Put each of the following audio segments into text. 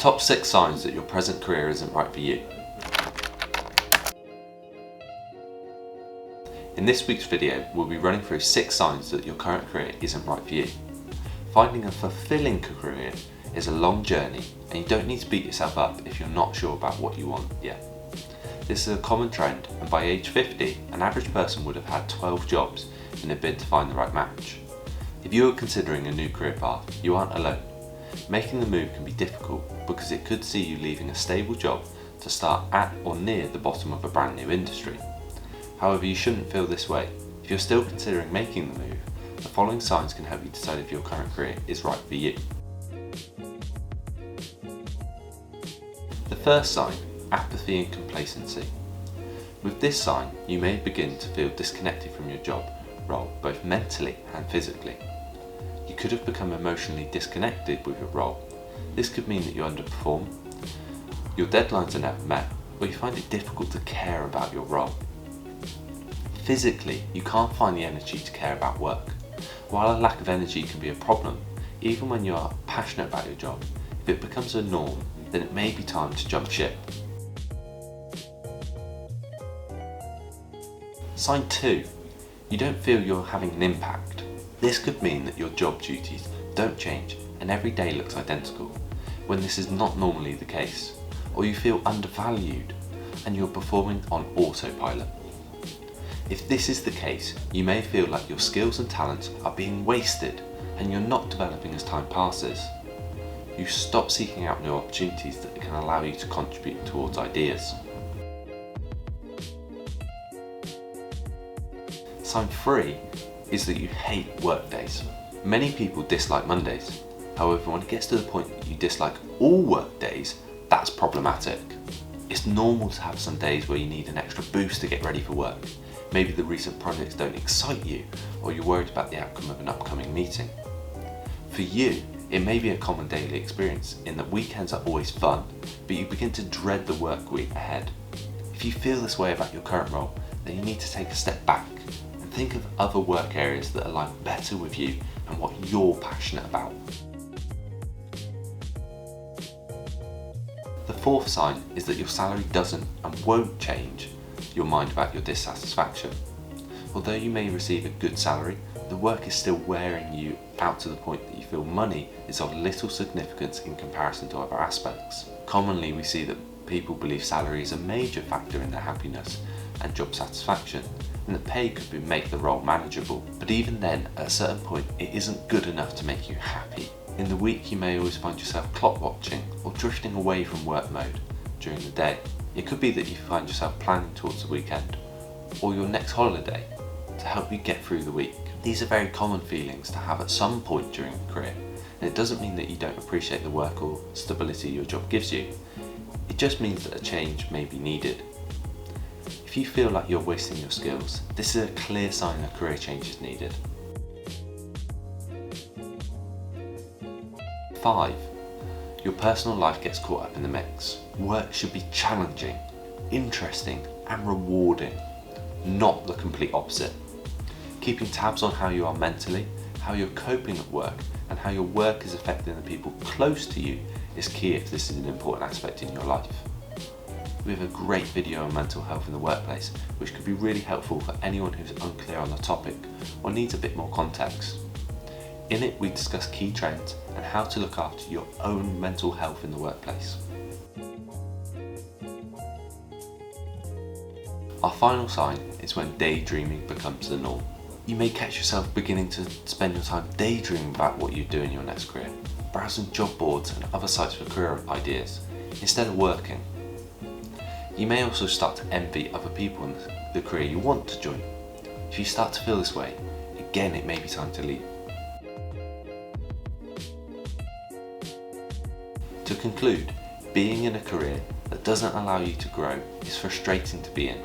Top 6 signs that your present career isn't right for you. In this week's video, we'll be running through 6 signs that your current career isn't right for you. Finding a fulfilling career is a long journey, and you don't need to beat yourself up if you're not sure about what you want yet. This is a common trend, and by age 50, an average person would have had 12 jobs in a bid to find the right match. If you are considering a new career path, you aren't alone. Making the move can be difficult because it could see you leaving a stable job to start at or near the bottom of a brand new industry. However, you shouldn't feel this way. If you're still considering making the move, the following signs can help you decide if your current career is right for you. The first sign, apathy and complacency. With this sign, you may begin to feel disconnected from your job role, both mentally and physically. You could have become emotionally disconnected with your role. This could mean that you underperform, your deadlines are never met, or you find it difficult to care about your role. Physically, you can't find the energy to care about work. While a lack of energy can be a problem, even when you are passionate about your job, if it becomes a norm, then it may be time to jump ship. Sign 2. You don't feel you're having an impact. This could mean that your job duties don't change and every day looks identical, when this is not normally the case, or you feel undervalued and you're performing on autopilot. If this is the case, you may feel like your skills and talents are being wasted and you're not developing as time passes. You stop seeking out new opportunities that can allow you to contribute towards ideas. Sign 3 is that you hate work days. Many people dislike Mondays. However, when it gets to the point that you dislike all work days, that's problematic. It's normal to have some days where you need an extra boost to get ready for work. Maybe the recent projects don't excite you, or you're worried about the outcome of an upcoming meeting. For you, it may be a common daily experience in that weekends are always fun, but you begin to dread the work week ahead. If you feel this way about your current role, then you need to take a step back and think of other work areas that align better with you and what you're passionate about. The fourth sign is that your salary doesn't and won't change your mind about your dissatisfaction. Although you may receive a good salary, the work is still wearing you out to the point that you feel money is of little significance in comparison to other aspects. Commonly, we see that people believe salary is a major factor in their happiness and job satisfaction, and that pay could make the role manageable. But even then, at a certain point, it isn't good enough to make you happy. In the week, you may always find yourself clock watching or drifting away from work mode during the day. It could be that you find yourself planning towards the weekend or your next holiday to help you get through the week. These are very common feelings to have at some point during a career, and it doesn't mean that you don't appreciate the work or stability your job gives you. It just means that a change may be needed. If you feel like you're wasting your skills, this is a clear sign a career change is needed. 5. Your personal life gets caught up in the mix. Work should be challenging, interesting, and rewarding, not the complete opposite. Keeping tabs on how you are mentally, how you're coping at work, and how your work is affecting the people close to you is key if this is an important aspect in your life. We have a great video on mental health in the workplace, which could be really helpful for anyone who's unclear on the topic or needs a bit more context. In it, we discuss key trends and how to look after your own mental health in the workplace. Our final sign is when daydreaming becomes the norm. You may catch yourself beginning to spend your time daydreaming about what you do in your next career, browsing job boards and other sites for career ideas, instead of working. You may also start to envy other people in the career you want to join. If you start to feel this way, again it may be time to leave. To conclude, being in a career that doesn't allow you to grow is frustrating to be in.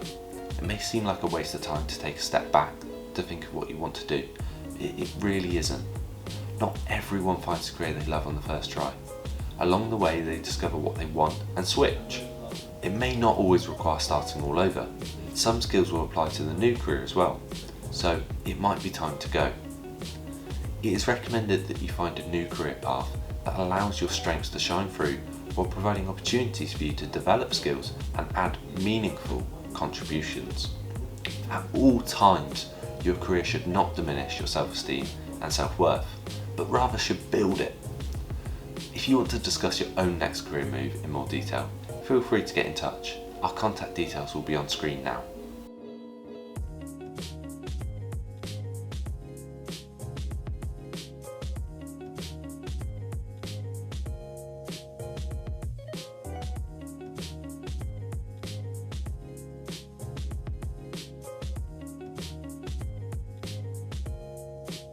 It may seem like a waste of time to take a step back to think of what you want to do. It really isn't. Not everyone finds a career they love on the first try. Along the way, they discover what they want and switch. It may not always require starting all over. Some skills will apply to the new career as well, so it might be time to go. It is recommended that you find a new career path that allows your strengths to shine through while providing opportunities for you to develop skills and add meaningful contributions. At all times, your career should not diminish your self-esteem and self-worth, but rather should build it. If you want to discuss your own next career move in more detail, feel free to get in touch. Our contact details will be on screen now.